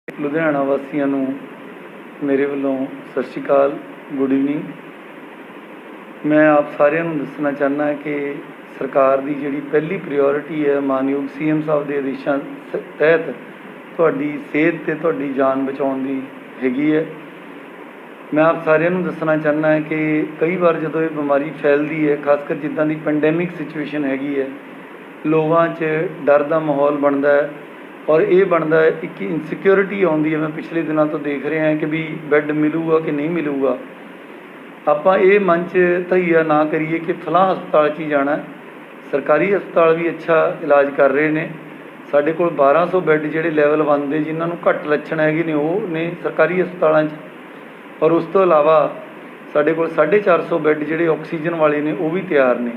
ਲੁਧਿਆਣਾ ਵਾਸੀਆਂ ਨੂੰ ਮੇਰੇ ਵੱਲੋਂ ਸਤਿ ਸ਼੍ਰੀ ਅਕਾਲ, ਗੁੱਡ ਈਵਨਿੰਗ। ਮੈਂ ਆਪ ਸਾਰਿਆਂ ਨੂੰ ਦੱਸਣਾ ਚਾਹੁੰਦਾ ਕਿ ਸਰਕਾਰ ਦੀ ਜਿਹੜੀ ਪਹਿਲੀ ਪ੍ਰਾਇਓਰਿਟੀ ਹੈ ਮਾਨਯੋਗ CM ਸਾਹਿਬ ਦੇ ਆਦੇਸ਼ਾਂ ਤਹਿਤ ਤੁਹਾਡੀ ਸਿਹਤ ਅਤੇ ਤੁਹਾਡੀ ਜਾਨ ਬਚਾਉਣ ਦੀ ਹੈਗੀ ਹੈ। ਮੈਂ ਆਪ ਸਾਰਿਆਂ ਨੂੰ ਦੱਸਣਾ ਚਾਹੁੰਦਾ ਕਿ ਕਈ ਵਾਰ ਜਦੋਂ ਇਹ ਬਿਮਾਰੀ ਫੈਲਦੀ ਹੈ, ਖਾਸ ਕਰ ਜਿੱਦਾਂ ਦੀ ਪੈਂਡੈਮਿਕ ਸਿਚੁਏਸ਼ਨ ਹੈਗੀ ਹੈ, ਲੋਕਾਂ 'ਚ ਡਰ ਦਾ ਮਾਹੌਲ ਬਣਦਾ ਹੈ ਔਰ ਇਹ ਬਣਦਾ ਹੈ ਇੱਕ ਇਨਸਿਕਿਉਰਿਟੀ ਆਉਂਦੀ ਹੈ। ਮੈਂ ਪਿਛਲੇ ਦਿਨਾਂ ਤੋਂ ਦੇਖ ਰਿਹਾ ਕਿ ਵੀ ਬੈੱਡ ਮਿਲੂਗਾ ਕਿ ਨਹੀਂ ਮਿਲੂਗਾ। ਆਪਾਂ ਇਹ ਮਨ 'ਚ ਧਈਆ ਨਾ ਕਰੀਏ ਕਿ ਫਲਾਂ ਹਸਪਤਾਲ 'ਚ ਹੀ ਜਾਣਾ। ਸਰਕਾਰੀ ਹਸਪਤਾਲ ਵੀ ਅੱਛਾ ਇਲਾਜ ਕਰ ਰਹੇ ਨੇ। ਸਾਡੇ ਕੋਲ 1200 ਬੈੱਡ ਜਿਹੜੇ ਲੈਵਲ 1 ਦੇ ਜਿਨ੍ਹਾਂ ਨੂੰ ਘੱਟ ਲੱਛਣ ਹੈਗੇ ਨੇ ਉਹ ਨੇ ਸਰਕਾਰੀ ਹਸਪਤਾਲਾਂ 'ਚ, ਔਰ ਉਸ ਤੋਂ ਇਲਾਵਾ ਸਾਡੇ ਕੋਲ 450 ਬੈੱਡ ਜਿਹੜੇ ਆਕਸੀਜਨ ਵਾਲੇ ਨੇ ਉਹ ਵੀ ਤਿਆਰ ਨੇ।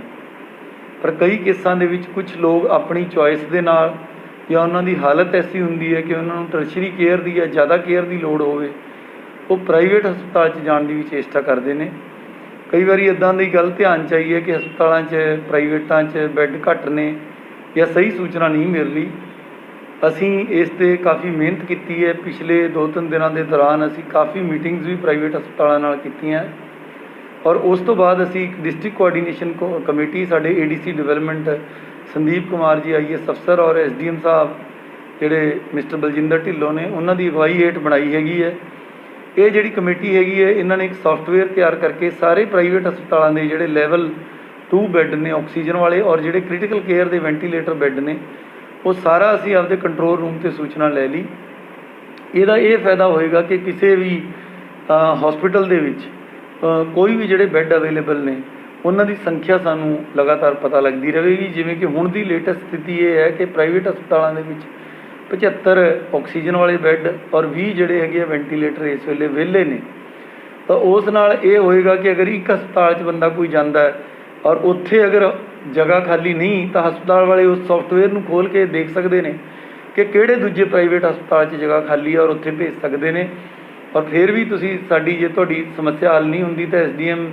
ਪਰ ਕਈ ਕੇਸਾਂ ਦੇ ਵਿੱਚ ਕੁਝ ਲੋਕ ਆਪਣੀ ਚੋਇਸ ਦੇ ਨਾਲ ਜਾਂ ਉਹਨਾਂ ਦੀ ਹਾਲਤ ਐਸੀ ਹੁੰਦੀ ਹੈ ਕਿ ਉਹਨਾਂ ਨੂੰ ਟਰਸ਼ਰੀ ਕੇਅਰ ਦੀ ਜਾਂ ਜ਼ਿਆਦਾ ਕੇਅਰ ਦੀ ਲੋੜ ਹੋਵੇ, ਉਹ ਪ੍ਰਾਈਵੇਟ ਹਸਪਤਾਲ 'ਚ ਜਾਣ ਦੀ ਵੀ ਚੇਸ਼ਟਾ ਕਰਦੇ ਨੇ। ਕਈ ਵਾਰੀ ਇੱਦਾਂ ਦੀ ਗੱਲ ਧਿਆਨ 'ਚ ਆਈ ਹੈ ਕਿ ਹਸਪਤਾਲਾਂ 'ਚ ਪ੍ਰਾਈਵੇਟਾਂ 'ਚ ਬੈੱਡ ਘੱਟ ਨੇ ਜਾਂ ਸਹੀ ਸੂਚਨਾ ਨਹੀਂ ਮਿਲ ਰਹੀ। ਅਸੀਂ ਇਸ 'ਤੇ ਕਾਫੀ ਮਿਹਨਤ ਕੀਤੀ ਹੈ। ਪਿਛਲੇ 2-3 ਦਿਨਾਂ ਦੇ ਦੌਰਾਨ ਅਸੀਂ ਕਾਫੀ ਮੀਟਿੰਗਸ ਵੀ ਪ੍ਰਾਈਵੇਟ ਹਸਪਤਾਲਾਂ ਨਾਲ ਕੀਤੀਆਂ ਔਰ ਉਸ ਤੋਂ ਬਾਅਦ ਅਸੀਂ ਇੱਕ ਡਿਸਟ੍ਰਿਕਟ ਕੋਆਰਡੀਨੇਸ਼ਨ ਕਮੇਟੀ ਸਾਡੇ ADC development Sandeep Kumar ji IAS ਅਫਸਰ ਔਰ SDM ਸਾਹਿਬ ਜਿਹੜੇ ਮਿਸਟਰ ਬਲਜਿੰਦਰ ਢਿੱਲੋਂ ਨੇ ਉਹਨਾਂ ਦੀ ਅਗਵਾਈ ਹੇਠ ਬਣਾਈ ਹੈਗੀ ਹੈ। ਇਹ ਜਿਹੜੀ ਕਮੇਟੀ ਹੈਗੀ ਹੈ ਇਹਨਾਂ ਨੇ ਇੱਕ ਸੌਫਟਵੇਅਰ ਤਿਆਰ ਕਰਕੇ ਸਾਰੇ ਪ੍ਰਾਈਵੇਟ ਹਸਪਤਾਲਾਂ ਦੇ ਜਿਹੜੇ ਲੈਵਲ 2 ਬੈੱਡ ਨੇ ਆਕਸੀਜਨ ਵਾਲੇ ਔਰ ਜਿਹੜੇ ਕ੍ਰਿਟੀਕਲ ਕੇਅਰ ਦੇ ਵੈਂਟੀਲੇਟਰ ਬੈੱਡ ਨੇ ਉਹ ਸਾਰਾ ਅਸੀਂ ਆਪਦੇ ਕੰਟਰੋਲ ਰੂਮ 'ਤੇ ਸੂਚਨਾ ਲੈ ਲਈ। ਇਹਦਾ ਇਹ ਫਾਇਦਾ ਹੋਏਗਾ ਕਿ ਕਿਸੇ ਵੀ ਹੌਸਪੀਟਲ ਦੇ ਵਿੱਚ ਕੋਈ ਵੀ ਜਿਹੜੇ ਬੈੱਡ ਅਵੇਲੇਬਲ ਨੇ ਉਹਨਾਂ ਦੀ ਸੰਖਿਆ ਸਾਨੂੰ ਲਗਾਤਾਰ ਪਤਾ ਲੱਗਦੀ ਰਹੇਗੀ। ਜਿਵੇਂ ਕਿ ਹੁਣ ਦੀ ਲੇਟੈਸਟ ਸਥਿਤੀ ਇਹ ਹੈ ਕਿ ਪ੍ਰਾਈਵੇਟ ਹਸਪਤਾਲਾਂ ਦੇ ਵਿੱਚ 75 ਆਕਸੀਜਨ ਵਾਲੇ ਬੈੱਡ ਔਰ 20 ਜਿਹੜੇ ਹੈਗੇ ਆ ਵੈਂਟੀਲੇਟਰ ਇਸ ਵੇਲੇ ਵਿਹਲੇ ਨੇ। ਤਾਂ ਉਸ ਨਾਲ ਇਹ ਹੋਏਗਾ ਕਿ ਅਗਰ ਇੱਕ ਹਸਪਤਾਲ 'ਚ ਬੰਦਾ ਕੋਈ ਜਾਂਦਾ ਹੈ ਔਰ ਉੱਥੇ ਅਗਰ ਜਗ੍ਹਾ ਖਾਲੀ ਨਹੀਂ ਤਾਂ ਹਸਪਤਾਲ ਵਾਲੇ ਉਸ ਸੌਫਟਵੇਅਰ ਨੂੰ ਖੋਲ੍ਹ ਕੇ ਦੇਖ ਸਕਦੇ ਨੇ ਕਿ ਕਿਹੜੇ ਦੂਜੇ ਪ੍ਰਾਈਵੇਟ ਹਸਪਤਾਲ 'ਚ ਜਗ੍ਹਾ ਖਾਲੀ ਹੈ ਔਰ ਉੱਥੇ ਭੇਜ ਸਕਦੇ ਨੇ। ਔਰ ਫਿਰ ਵੀ ਤੁਸੀਂ ਸਾਡੀ ਜੇ ਤੁਹਾਡੀ ਸਮੱਸਿਆ ਹੱਲ ਨਹੀਂ ਹੁੰਦੀ ਤਾਂ SDM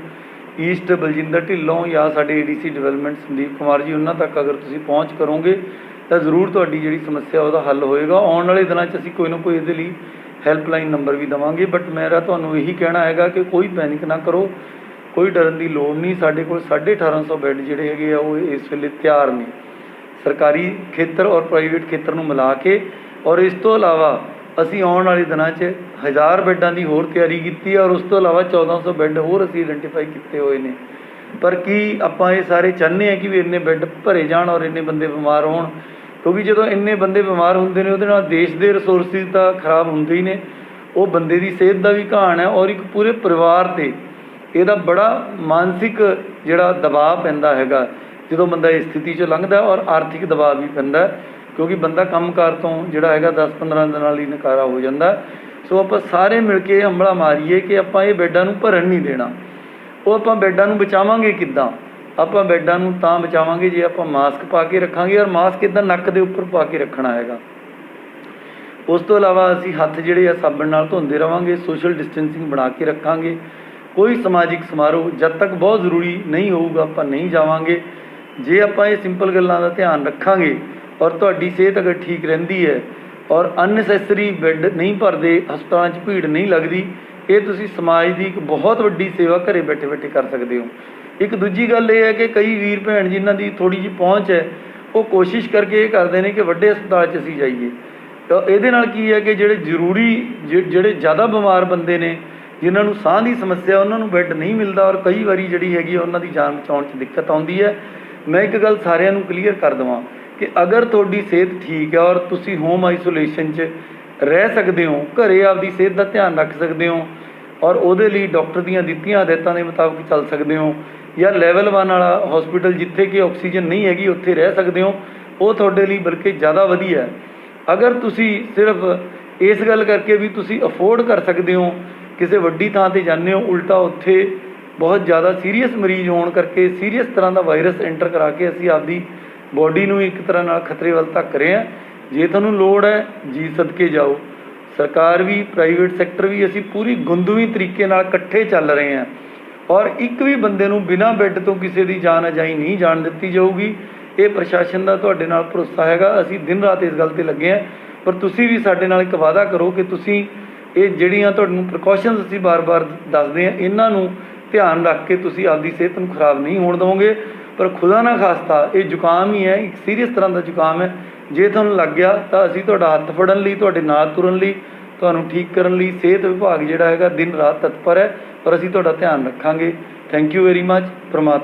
ਈਸਟ ਬਲਜਿੰਦਰ ਢਿੱਲੋਂ ਜਾਂ ਸਾਡੇ ADC ਡਿਵੈਲਪਮੈਂਟ ਸੰਦੀਪ ਕੁਮਾਰ ਜੀ ਉਹਨਾਂ ਤੱਕ ਅਗਰ ਤੁਸੀਂ ਪਹੁੰਚ ਕਰੋਗੇ ਤਾਂ ਜ਼ਰੂਰ ਤੁਹਾਡੀ ਜਿਹੜੀ ਸਮੱਸਿਆ ਉਹਦਾ ਹੱਲ ਹੋਏਗਾ। ਆਉਣ ਵਾਲੇ ਦਿਨਾਂ 'ਚ ਅਸੀਂ ਕੋਈ ਨਾ ਕੋਈ ਇਹਦੇ ਲਈ ਹੈਲਪਲਾਈਨ ਨੰਬਰ ਵੀ ਦੇਵਾਂਗੇ। ਬਟ ਮੇਰਾ ਤੁਹਾਨੂੰ ਇਹੀ ਕਹਿਣਾ ਹੈਗਾ ਕਿ ਕੋਈ ਪੈਨਿਕ ਨਾ ਕਰੋ, ਕੋਈ ਡਰਨ ਦੀ ਲੋੜ ਨਹੀਂ। ਸਾਡੇ ਕੋਲ 1850 ਬੈੱਡ ਜਿਹੜੇ ਹੈਗੇ ਆ ਉਹ ਇਸ ਵੇਲੇ ਤਿਆਰ ਨੇ ਸਰਕਾਰੀ ਖੇਤਰ ਔਰ ਪ੍ਰਾਈਵੇਟ ਖੇਤਰ ਨੂੰ ਮਿਲਾ ਕੇ। ਔਰ ਇਸ ਤੋਂ ਇਲਾਵਾ ਅਸੀਂ ਆਉਣ ਵਾਲੇ ਦਿਨਾਂ 'ਚ 1000 ਬੈੱਡਾਂ ਦੀ ਹੋਰ ਤਿਆਰੀ ਕੀਤੀ ਹੈ ਔਰ ਉਸ ਤੋਂ ਇਲਾਵਾ 1400 ਬੈੱਡ ਹੋਰ ਅਸੀਂ ਆਈਡੈਂਟੀਫਾਈ ਕੀਤੇ ਹੋਏ ਨੇ। ਪਰ ਕੀ ਆਪਾਂ ਇਹ ਸਾਰੇ ਚਾਹੁੰਦੇ ਹਾਂ ਕਿ ਵੀ ਇੰਨੇ ਬੈੱਡ ਭਰੇ ਜਾਣ ਔਰ ਇੰਨੇ ਬੰਦੇ ਬਿਮਾਰ ਹੋਣ? ਕਿਉਂਕਿ ਜਦੋਂ ਇੰਨੇ ਬੰਦੇ ਬਿਮਾਰ ਹੁੰਦੇ ਨੇ ਉਹਦੇ ਨਾਲ ਦੇਸ਼ ਦੇ ਰਿਸੋਰਸਿਸ ਤਾਂ ਖਰਾਬ ਹੁੰਦੇ ਹੀ ਨੇ, ਉਹ ਬੰਦੇ ਦੀ ਸਿਹਤ ਦਾ ਵੀ ਘਾਣ ਹੈ ਔਰ ਇੱਕ ਪੂਰੇ ਪਰਿਵਾਰ 'ਤੇ ਇਹਦਾ ਬੜਾ ਮਾਨਸਿਕ ਜਿਹੜਾ ਦਬਾਅ ਪੈਂਦਾ ਹੈਗਾ ਜਦੋਂ ਬੰਦਾ ਇਸ ਸਥਿਤੀ 'ਚੋਂ ਲੰਘਦਾ ਔਰ ਆਰਥਿਕ ਦਬਾਅ ਵੀ ਪੈਂਦਾ ਕਿਉਂਕਿ ਬੰਦਾ ਕੰਮਕਾਰ ਤੋਂ ਜਿਹੜਾ ਹੈਗਾ 10-15 ਦਿਨਾਂ ਲਈ ਨਕਾਰਾ ਹੋ ਜਾਂਦਾ। ਸੋ ਆਪਾਂ ਸਾਰੇ ਮਿਲ ਕੇ ਹੰਭਲਾ ਮਾਰੀਏ ਕਿ ਆਪਾਂ ਇਹ ਬੈੱਡਾਂ ਨੂੰ ਭਰਨ ਨਹੀਂ ਦੇਣਾ। ਉਹ ਆਪਾਂ ਬੈੱਡਾਂ ਨੂੰ ਬਚਾਵਾਂਗੇ ਕਿੱਦਾਂ? ਆਪਾਂ ਬੈੱਡਾਂ ਨੂੰ ਤਾਂ ਬਚਾਵਾਂਗੇ ਜੇ ਆਪਾਂ ਮਾਸਕ ਪਾ ਕੇ ਰੱਖਾਂਗੇ ਔਰ ਮਾਸਕ ਇੱਦਾਂ ਨੱਕ ਦੇ ਉੱਪਰ ਪਾ ਕੇ ਰੱਖਣਾ ਹੈਗਾ। ਉਸ ਤੋਂ ਇਲਾਵਾ ਅਸੀਂ ਹੱਥ ਜਿਹੜੇ ਆ ਸਾਬਣ ਨਾਲ ਧੋਂਦੇ ਰਹਾਂਗੇ, ਸੋਸ਼ਲ ਡਿਸਟੈਂਸਿੰਗ ਬਣਾ ਕੇ ਰੱਖਾਂਗੇ। ਕੋਈ ਸਮਾਜਿਕ ਸਮਾਰੋਹ ਜਦ ਤੱਕ ਬਹੁਤ ਜ਼ਰੂਰੀ ਨਹੀਂ ਹੋਊਗਾ ਆਪਾਂ ਨਹੀਂ ਜਾਵਾਂਗੇ। ਜੇ ਆਪਾਂ ਇਹ ਸਿੰਪਲ ਗੱਲਾਂ ਦਾ ਧਿਆਨ ਰੱਖਾਂਗੇ ਔਰ ਤੁਹਾਡੀ ਸਿਹਤ ਅਗਰ ਠੀਕ ਰਹਿੰਦੀ ਹੈ ਔਰ ਅਨਨੈਸੈਸਰੀ ਬੈੱਡ ਨਹੀਂ ਭਰਦੇ, ਹਸਪਤਾਲਾਂ 'ਚ ਭੀੜ ਨਹੀਂ ਲੱਗਦੀ, ਇਹ ਤੁਸੀਂ ਸਮਾਜ ਦੀ ਇੱਕ ਬਹੁਤ ਵੱਡੀ ਸੇਵਾ ਘਰੇ ਬੈਠੇ ਬੈਠੇ ਕਰ ਸਕਦੇ ਹੋ। ਇੱਕ ਦੂਜੀ ਗੱਲ ਇਹ ਹੈ ਕਿ ਕਈ ਵੀਰ ਭੈਣ ਜਿਨ੍ਹਾਂ ਦੀ ਥੋੜ੍ਹੀ ਜਿਹੀ ਪਹੁੰਚ ਹੈ ਉਹ ਕੋਸ਼ਿਸ਼ ਕਰਕੇ ਇਹ ਕਰਦੇ ਨੇ ਕਿ ਵੱਡੇ ਹਸਪਤਾਲ 'ਚ ਅਸੀਂ ਜਾਈਏ। ਤਾਂ ਇਹਦੇ ਨਾਲ ਕੀ ਹੈ ਕਿ ਜਿਹੜੇ ਜ਼ਿਆਦਾ ਬਿਮਾਰ ਬੰਦੇ ਨੇ, ਜਿਨ੍ਹਾਂ ਨੂੰ ਸਾਹ ਦੀ ਸਮੱਸਿਆ, ਉਹਨਾਂ ਨੂੰ ਬੈੱਡ ਨਹੀਂ ਮਿਲਦਾ ਔਰ ਕਈ ਵਾਰੀ ਜਿਹੜੀ ਹੈਗੀ ਉਹਨਾਂ ਦੀ ਜਾਨ ਬਚਾਉਣ 'ਚ ਦਿੱਕਤ ਆਉਂਦੀ ਹੈ। ਮੈਂ ਇੱਕ ਗੱਲ ਸਾਰਿਆਂ ਨੂੰ ਕਲੀਅਰ ਕਰ ਦੇਵਾਂ ਕਿ ਅਗਰ ਤੁਹਾਡੀ ਸਿਹਤ ਠੀਕ ਹੈ ਔਰ ਤੁਸੀਂ ਹੋਮ ਆਈਸੋਲੇਸ਼ਨ 'ਚ ਰਹਿ ਸਕਦੇ ਹੋ, ਘਰੇ ਆਪਦੀ ਸਿਹਤ ਦਾ ਧਿਆਨ ਰੱਖ ਸਕਦੇ ਹੋ ਔਰ ਉਹਦੇ ਲਈ ਡਾਕਟਰ ਦੀਆਂ ਦਿੱਤੀਆਂ ਹਦਾਇਤਾਂ ਦੇ ਮੁਤਾਬਕ ਚੱਲ ਸਕਦੇ ਹੋ, ਜਾਂ ਲੈਵਲ 1 ਵਾਲਾ ਹੌਸਪੀਟਲ ਜਿੱਥੇ ਕਿ ਆਕਸੀਜਨ ਨਹੀਂ ਹੈਗੀ ਉੱਥੇ ਰਹਿ ਸਕਦੇ ਹੋ, ਉਹ ਤੁਹਾਡੇ ਲਈ ਬਲਕਿ ਜ਼ਿਆਦਾ ਵਧੀਆ ਹੈ। ਅਗਰ ਤੁਸੀਂ ਸਿਰਫ ਇਸ ਗੱਲ ਕਰਕੇ ਵੀ ਤੁਸੀਂ ਅਫੋਰਡ ਕਰ ਸਕਦੇ ਹੋ ਕਿਸੇ ਵੱਡੀ ਥਾਂ 'ਤੇ ਜਾਂਦੇ ਹੋ, ਉਲਟਾ ਉੱਥੇ ਬਹੁਤ ਜ਼ਿਆਦਾ ਸੀਰੀਅਸ ਮਰੀਜ਼ ਹੋਣ ਕਰਕੇ ਸੀਰੀਅਸ ਤਰ੍ਹਾਂ ਦਾ ਵਾਇਰਸ ਐਂਟਰ ਕਰਾ ਕੇ ਅਸੀਂ ਆਪਦੀ ਬੋਡੀ ਨੂੰ ਇੱਕ ਤਰ੍ਹਾਂ ਨਾਲ ਖਤਰੇ ਵੱਲ ਧੱਕ ਰਹੇ ਹਾਂ। ਜੇ ਤੁਹਾਨੂੰ ਲੋੜ ਹੈ ਜੀ ਸਦਕੇ ਜਾਓ। ਸਰਕਾਰ ਵੀ ਪ੍ਰਾਈਵੇਟ ਸੈਕਟਰ ਵੀ ਅਸੀਂ ਪੂਰੀ ਗੁੰਦਵੀਂ ਤਰੀਕੇ ਨਾਲ ਇਕੱਠੇ ਚੱਲ ਰਹੇ ਹਾਂ ਔਰ ਇੱਕ ਵੀ ਬੰਦੇ ਨੂੰ ਬਿਨਾਂ ਬੈੱਡ ਤੋਂ ਕਿਸੇ ਦੀ ਜਾਨ ਅਜਾਈ ਨਹੀਂ ਜਾਣ ਦਿੱਤੀ ਜਾਊਗੀ। ਇਹ ਪ੍ਰਸ਼ਾਸਨ ਦਾ ਤੁਹਾਡੇ ਨਾਲ ਭਰੋਸਾ ਹੈਗਾ। ਅਸੀਂ ਦਿਨ ਰਾਤ ਇਸ ਗੱਲ 'ਤੇ ਲੱਗੇ ਹਾਂ ਪਰ ਤੁਸੀਂ ਵੀ ਸਾਡੇ ਨਾਲ ਇੱਕ ਵਾਅਦਾ ਕਰੋ ਕਿ ਤੁਸੀਂ ਇਹ ਜਿਹੜੀਆਂ ਤੁਹਾਨੂੰ ਪ੍ਰੀਕਾਸ਼ਨਸ ਅਸੀਂ ਬਾਰ-ਬਾਰ ਦੱਸਦੇ ਹਾਂ, ਇਹਨਾਂ ਨੂੰ ਧਿਆਨ ਰੱਖ ਕੇ ਤੁਸੀਂ ਆਪਦੀ ਸਿਹਤ ਨੂੰ ਖਰਾਬ ਨਹੀਂ ਹੋਣ ਦਿਓਗੇ। ਪਰ ਖੁਦਾ ਨਾ ਖਾਸਤਾ ਇਹ ਜ਼ੁਕਾਮ ਹੀ ਹੈ, ਇੱਕ ਸੀਰੀਅਸ ਤਰ੍ਹਾਂ ਦਾ ਜ਼ੁਕਾਮ ਹੈ। ਜੇ ਤੁਹਾਨੂੰ ਲੱਗ ਗਿਆ ਤਾਂ ਅਸੀਂ ਤੁਹਾਡਾ ਹੱਥ ਫੜਨ ਲਈ, ਤੁਹਾਡੇ ਨਾਲ ਤੁਰਨ ਲਈ, ਤੁਹਾਨੂੰ ਠੀਕ ਕਰਨ ਲਈ ਸਿਹਤ ਵਿਭਾਗ ਜਿਹੜਾ ਹੈਗਾ ਦਿਨ ਰਾਤ ਤਤਪਰ ਹੈ, ਔਰ ਅਸੀਂ ਤੁਹਾਡਾ ਧਿਆਨ ਰੱਖਾਂਗੇ। Thank you very much. ਪਰਮਾਤਮਾ